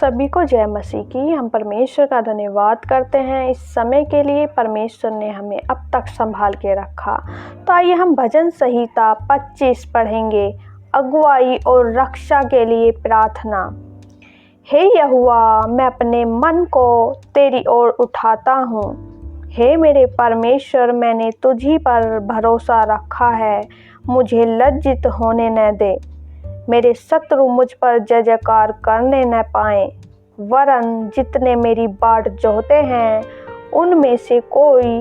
सभी को जय मसीह की। हम परमेश्वर का धन्यवाद करते हैं इस समय के लिए। परमेश्वर ने हमें अब तक संभाल के रखा। तो आइए हम भजन संहिता 25 पढ़ेंगे। अगुवाई और रक्षा के लिए प्रार्थना। हे यहोवा, मैं अपने मन को तेरी ओर उठाता हूँ। हे मेरे परमेश्वर, मैंने तुझी पर भरोसा रखा है। मुझे लज्जित होने न दे। मेरे शत्रु मुझ पर जय जयकार करने न पाएं, वरन जितने मेरी बाट जोहते हैं उनमें से कोई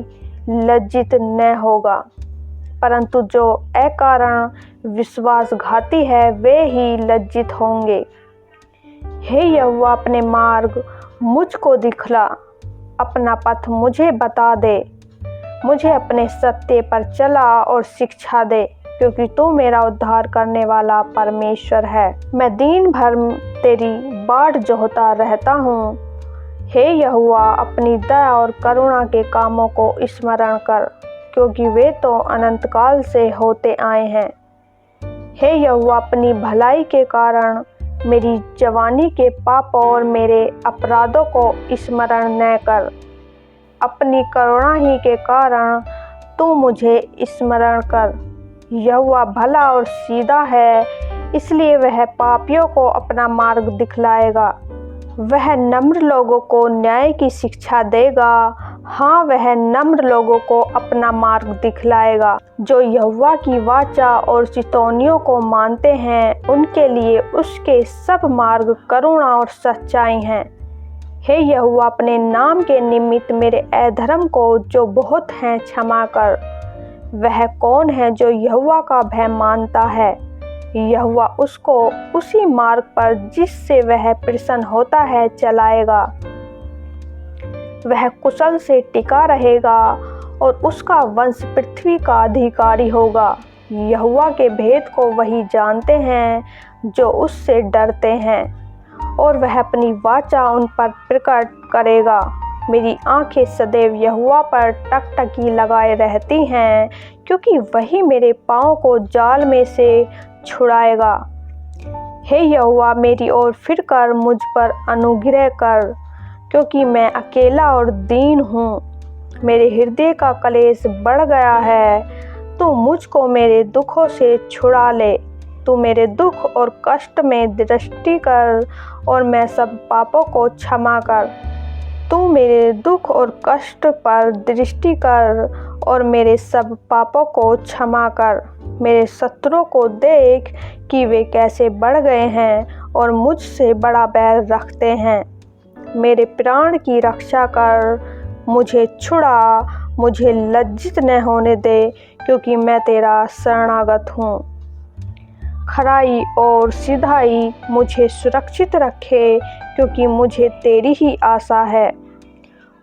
लज्जित न होगा, परंतु जो अकारण विश्वासघाती है वे ही लज्जित होंगे। हे यहोवा, अपने मार्ग मुझको दिखला, अपना पथ मुझे बता दे। मुझे अपने सत्य पर चला और शिक्षा दे, क्योंकि तू मेरा उद्धार करने वाला परमेश्वर है। मैं दिन भर तेरी बाट जोहता रहता हूँ। हे यहोवा, अपनी दया और करुणा के कामों को स्मरण कर, क्योंकि वे तो अनंत काल से होते आए हैं। हे यहोवा, अपनी भलाई के कारण मेरी जवानी के पापों और मेरे अपराधों को स्मरण न कर। अपनी करुणा ही के कारण तू मुझे स्मरण कर। यहोवा भला और सीधा है, इसलिए वह पापियों को अपना मार्ग दिखलाएगा। वह नम्र लोगों को न्याय की शिक्षा देगा। हाँ, वह नम्र लोगों को अपना मार्ग दिखलाएगा। जो यहोवा की वाचा और चितौनियों को मानते हैं, उनके लिए उसके सब मार्ग करुणा और सच्चाई हैं। हे यहोवा, अपने नाम के निमित्त मेरे अधर्म को जो बहुत हैं क्षमा कर। वह कौन है जो यहोवा का भय मानता है? यहोवा उसको उसी मार्ग पर जिससे वह प्रसन्न होता है चलाएगा। वह कुशल से टिका रहेगा और उसका वंश पृथ्वी का अधिकारी होगा। यहोवा के भेद को वही जानते हैं जो उससे डरते हैं, और वह अपनी वाचा उन पर प्रकट करेगा। मेरी आंखें सदैव यहोवा पर टकटकी लगाए रहती हैं, क्योंकि वही मेरे पाँव को जाल में से छुड़ाएगा। हे यहोवा, मेरी ओर फिर कर मुझ पर अनुग्रह कर, क्योंकि मैं अकेला और दीन हूँ। मेरे हृदय का कलेश बढ़ गया है। तू मुझको मेरे दुखों से छुड़ा ले। तू मेरे दुख और कष्ट में दृष्टि कर और मैं सब पापों को क्षमा कर। तू मेरे दुख और कष्ट पर दृष्टि कर और मेरे सब पापों को क्षमा कर। मेरे शत्रुओं को देख कि वे कैसे बढ़ गए हैं और मुझसे बड़ा बैर रखते हैं। मेरे प्राण की रक्षा कर, मुझे छुड़ा, मुझे लज्जित न होने दे, क्योंकि मैं तेरा शरणागत हूँ। खराई और सिधाई मुझे सुरक्षित रखे, क्योंकि मुझे तेरी ही आशा है।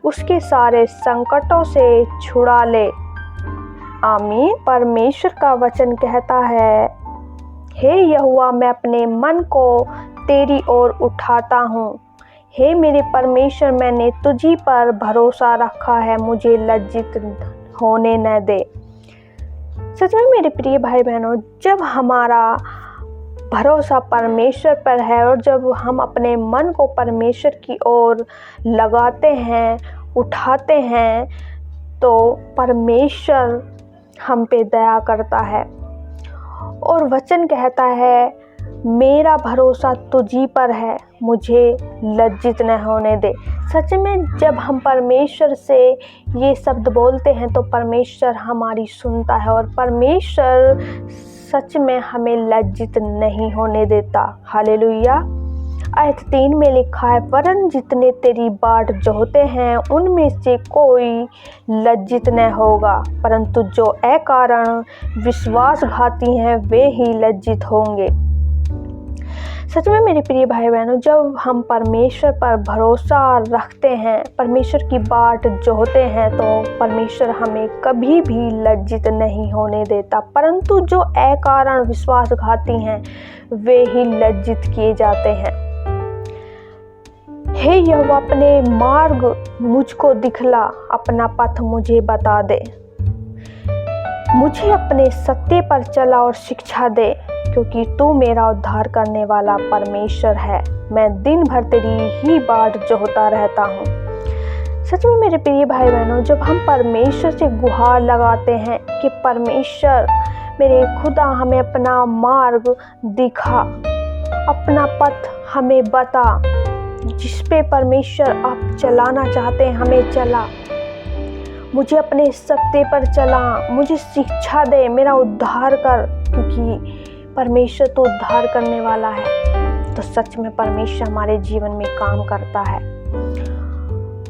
उसके सारे संकटों से छुड़ा ले। आमीन। परमेश्वर का वचन कहता है, हे यहोवा, मैं अपने मन को तेरी ओर उठाता हूँ। हे मेरे परमेश्वर, मैंने तुझी पर भरोसा रखा है। मुझे लज्जित होने न दे। सच में मेरे प्रिय भाई बहनों, जब हमारा भरोसा परमेश्वर पर है और जब हम अपने मन को परमेश्वर की ओर लगाते हैं, उठाते हैं, तो परमेश्वर हम पे दया करता है। और वचन कहता है, मेरा भरोसा तुझी पर है, मुझे लज्जित न होने दे। सच में जब हम परमेश्वर से ये शब्द बोलते हैं तो परमेश्वर हमारी सुनता है, और परमेश्वर सच में हमें लज्जित नहीं होने देता। हालेलुया। आयत 3 में लिखा है, वरन जितने तेरी बाट जोहते हैं उनमें से कोई लज्जित न होगा, परंतु जो अकारण विश्वासघाती हैं वे ही लज्जित होंगे। सच में मेरे प्रिय भाई बहनों, जब हम परमेश्वर पर भरोसा रखते हैं, परमेश्वर की बाट जोहते हैं, तो परमेश्वर हमें कभी भी लज्जित नहीं होने देता, परंतु जो अकारण विश्वासघाती हैं वे ही लज्जित किए जाते हैं। हे यहोवा, अपने मार्ग मुझको दिखला, अपना पथ मुझे बता दे। मुझे अपने सत्य पर चला और शिक्षा दे, क्योंकि तू मेरा उद्धार करने वाला परमेश्वर है। मैं दिन भर तेरी ही बाट जोहता रहता हूँ। सच में मेरे प्रिय भाई बहनों, जब हम परमेश्वर से गुहार लगाते हैं कि परमेश्वर मेरे खुदा हमें अपना मार्ग दिखा, अपना पथ हमें बता, जिस पे परमेश्वर आप चलाना चाहते हैं हमें चला, मुझे अपने सत्य पर चला, मुझे शिक्षा दे, मेरा उद्धार कर, क्योंकि परमेश्वर तो उद्धार करने वाला है। तो सच में परमेश्वर हमारे जीवन में काम करता है।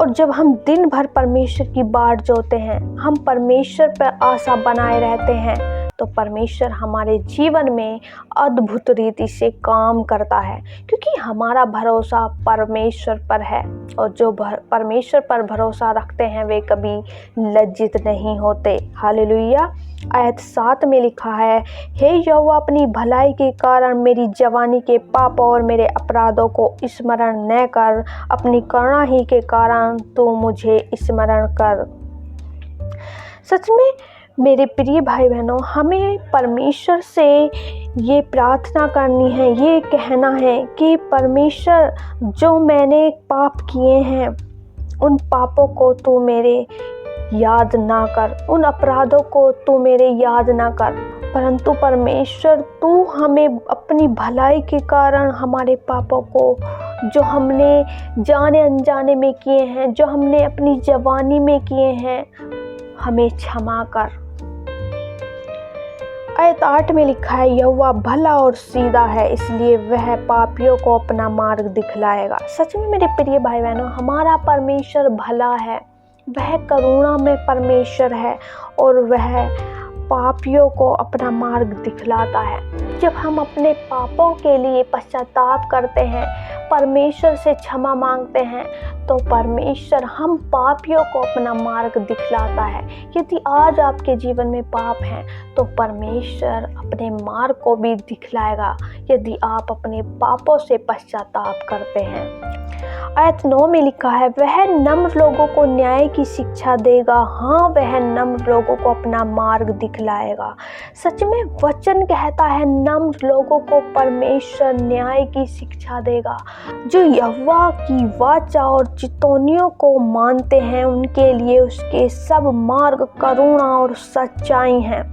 और जब हम दिन भर परमेश्वर की बाट जोते हैं, हम परमेश्वर पर आशा बनाए रहते हैं, तो परमेश्वर हमारे जीवन में अद्भुत रीति से काम करता है, क्योंकि हमारा भरोसा परमेश्वर पर है। और जो परमेश्वर पर भरोसा रखते हैं वे कभी लज्जित नहीं होते। हालेलुया। आयत 7 में लिखा है, हे यहोवा, अपनी भलाई के कारण मेरी जवानी के पाप और मेरे अपराधों को स्मरण न कर, अपनी करुणा ही के कारण तू मुझे स्मरण कर। सच में मेरे प्रिय भाई बहनों, हमें परमेश्वर से ये प्रार्थना करनी है, ये कहना है कि परमेश्वर, जो मैंने पाप किए हैं उन पापों को तू मेरे याद ना कर, उन अपराधों को तू मेरे याद ना कर, परंतु परमेश्वर तू हमें अपनी भलाई के कारण हमारे पापों को, जो हमने जाने अनजाने में किए हैं, जो हमने अपनी जवानी में किए हैं, हमें क्षमा कर। आयत 8 में लिखा है, यहोवा भला और सीधा है, इसलिए वह पापियों को अपना मार्ग दिखलाएगा। सच में मेरे प्रिय भाई बहनों, हमारा परमेश्वर भला है, वह करुणा में परमेश्वर है और वह पापियों को अपना मार्ग दिखलाता है। जब हम अपने पापों के लिए पश्चाताप करते हैं, परमेश्वर से क्षमा मांगते हैं, तो परमेश्वर हम पापियों को अपना मार्ग दिखलाता है। यदि आज आपके जीवन में पाप हैं, तो परमेश्वर अपने मार्ग को भी दिखलाएगा, यदि आप अपने पापों से पश्चाताप करते हैं। आयत 9 में लिखा है, वह नम्र लोगों को न्याय की शिक्षा देगा, हाँ वह नम्र लोगों को अपना मार्ग दिखलाएगा। सच में वचन कहता है, नम्र लोगों को परमेश्वर न्याय की शिक्षा देगा। जो यहोवा की वाचा और चितौनियों को मानते हैं, उनके लिए उसके सब मार्ग करुणा और सच्चाई हैं।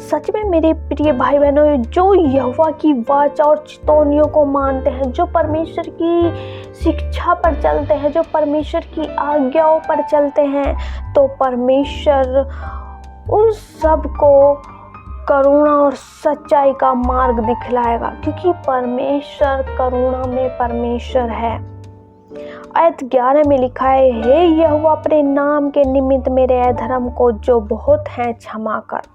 सच में मेरे प्रिय भाई बहनों, जो यहोवा की वाचा और चितौनियों को मानते हैं, जो परमेश्वर की शिक्षा पर चलते हैं, जो परमेश्वर की आज्ञाओं पर चलते हैं, तो परमेश्वर उन सब को करुणा और सच्चाई का मार्ग दिखलाएगा, क्योंकि परमेश्वर करुणा में परमेश्वर है। आयत 11 में लिखा है, हे यहोवा, अपने नाम के निमित्त मेरे अधर्म को जो बहुत है क्षमा कर।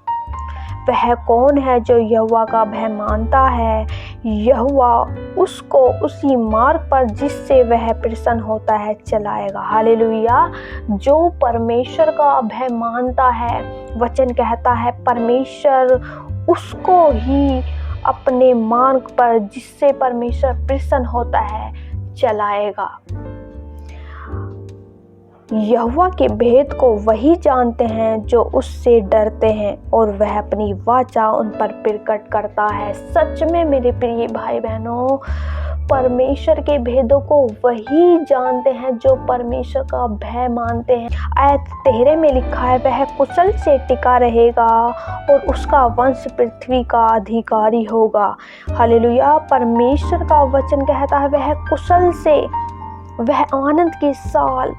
वह कौन है जो यहोवा का भय मानता है? यहोवा उसको उसी मार्ग पर जिससे वह प्रसन्न होता है चलाएगा। हालेलुया। जो परमेश्वर का भय मानता है, वचन कहता है परमेश्वर उसको ही अपने मार्ग पर जिससे परमेश्वर प्रसन्न होता है चलाएगा। यहोवा के भेद को वही जानते हैं जो उससे डरते हैं, और वह अपनी वाचा उन पर प्रकट करता है। सच में मेरे प्रिय भाई बहनों, परमेश्वर के भेदों को वही जानते हैं जो परमेश्वर का भय मानते हैं। आयत 13 में लिखा है, वह कुशल से टिका रहेगा और उसका वंश पृथ्वी का अधिकारी होगा। हालेलुया। परमेश्वर का वचन कहता है वह कुशल से, वह आनंद के साल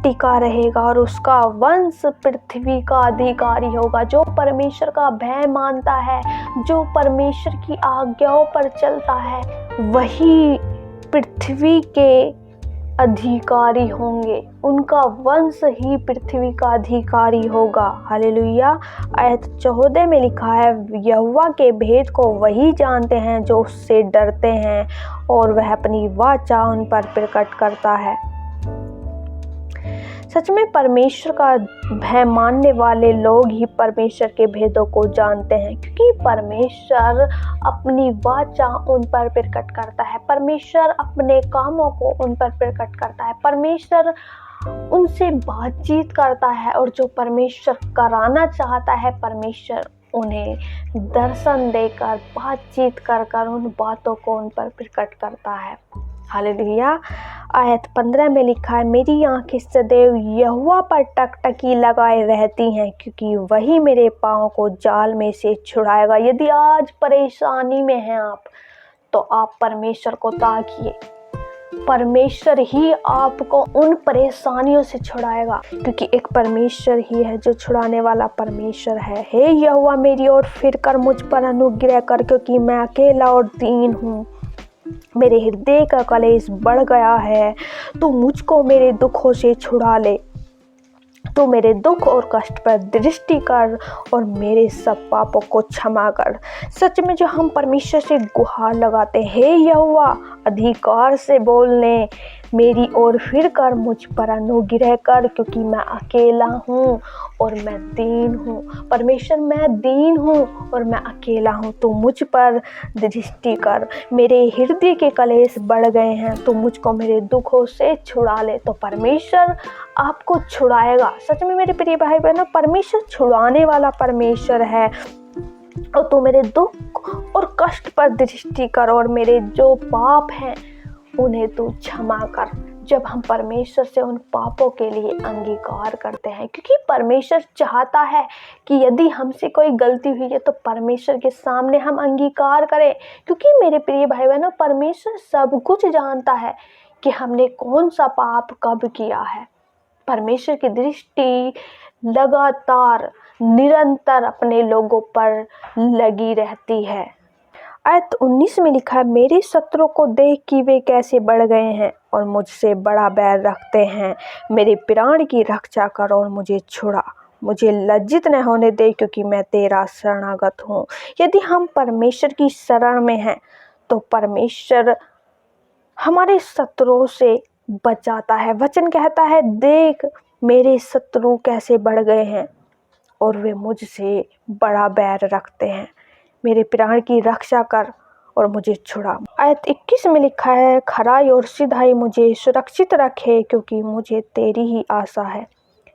टिका रहेगा और उसका वंश पृथ्वी का अधिकारी होगा। जो परमेश्वर का भय मानता है, जो परमेश्वर की आज्ञाओं पर चलता है, वही पृथ्वी के अधिकारी होंगे। उनका वंश ही पृथ्वी का अधिकारी होगा। हालेलुया। आयत 14 में लिखा है, यहोवा के भेद को वही जानते हैं जो उससे डरते हैं, और वह अपनी वाचा उन पर प्रकट करता है। सच में परमेश्वर का भय मानने वाले लोग ही परमेश्वर के भेदों को जानते हैं, क्योंकि परमेश्वर अपनी वाचा उन पर प्रकट करता है, परमेश्वर अपने कामों को उन पर प्रकट करता है, परमेश्वर उनसे बातचीत करता है, और जो परमेश्वर कराना चाहता है परमेश्वर उन्हें दर्शन देकर बातचीत कर उन बातों को उन पर प्रकट करता है। हालेलुया। आयत 15 में लिखा है, मेरी आंखें सदैव यहोवा पर टकटकी लगाए रहती हैं, क्योंकि वही मेरे पाँव को जाल में से छुड़ाएगा। यदि आज परेशानी में हैं आप, तो आप परमेश्वर को ताकिए। परमेश्वर ही आपको उन परेशानियों से छुड़ाएगा, क्योंकि एक परमेश्वर ही है जो छुड़ाने वाला परमेश्वर है। हे यहोवा, मेरी ओर फिर कर मुझ पर अनुग्रह कर, क्योंकि मैं अकेला और दीन हूँ। मेरे हृदय का कलेश बढ़ गया है। तू मुझको मेरे दुखों से छुड़ा ले। तू मेरे दुख और कष्ट पर दृष्टि कर और मेरे सब पापों को क्षमा कर। सच में जो हम परमेश्वर से गुहार लगाते हैं, हे यहोवा, अधिकार से बोलने मेरी ओर फिर कर मुझ पर अनुग्रह कर, क्योंकि मैं अकेला हूँ और मैं दीन हूँ। परमेश्वर, मैं दीन हूँ और मैं अकेला हूँ। तू मुझ पर दृष्टि कर। मेरे हृदय के कलेश बढ़ गए हैं, तो मुझको मेरे दुखों से छुड़ा ले। तो परमेश्वर आपको छुड़ाएगा। सच में मेरे प्रिय भाई बहनों, परमेश्वर छुड़ाने वाला परमेश्वर है। और तू मेरे दुख और कष्ट पर दृष्टि कर और मेरे जो पाप हैं उन्हें तू क्षमा कर। जब हम परमेश्वर से उन पापों के लिए अंगीकार करते हैं, क्योंकि परमेश्वर चाहता है कि यदि हमसे कोई गलती हुई है तो परमेश्वर के सामने हम अंगीकार करें, क्योंकि मेरे प्रिय भाई बहनों, परमेश्वर सब कुछ जानता है कि हमने कौन सा पाप कब किया है। परमेश्वर की दृष्टि लगातार निरंतर अपने लोगों पर लगी रहती है। आयत 19 में लिखा है, मेरे शत्रु को देख कि वे कैसे बढ़ गए हैं और मुझसे बड़ा बैर रखते हैं। मेरे प्राण की रक्षा कर और मुझे छुड़ा। मुझे लज्जित न होने दे, क्योंकि मैं तेरा शरणागत हूँ। यदि हम परमेश्वर की शरण में हैं तो परमेश्वर हमारे शत्रुओं से बचाता है। वचन कहता है, देख मेरे शत्रु कैसे बढ़ गए हैं और वे मुझसे बड़ा बैर रखते हैं। मेरे प्राण की रक्षा कर और मुझे छुड़ा। आयत 21 में लिखा है, खराई और सिधाई मुझे सुरक्षित रखे, क्योंकि मुझे तेरी ही आशा है।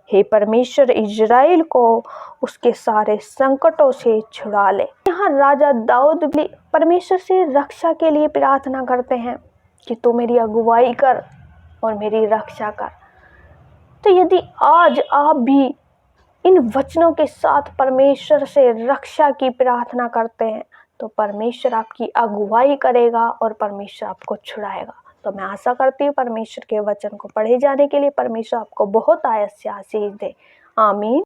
हे परमेश्वर, इज़राइल को उसके सारे संकटों से छुड़ा ले। यहाँ राजा दाऊद भी परमेश्वर से रक्षा के लिए प्रार्थना करते हैं कि तू मेरी अगुवाई कर और मेरी रक्षा कर। तो यदि आज आप भी इन वचनों के साथ परमेश्वर से रक्षा की प्रार्थना करते हैं, तो परमेश्वर आपकी अगुवाई करेगा और परमेश्वर आपको छुड़ाएगा। तो मैं आशा करती हूँ परमेश्वर के वचन को पढ़े जाने के लिए परमेश्वर आपको बहुत आयत से आशीष दे। आमीन।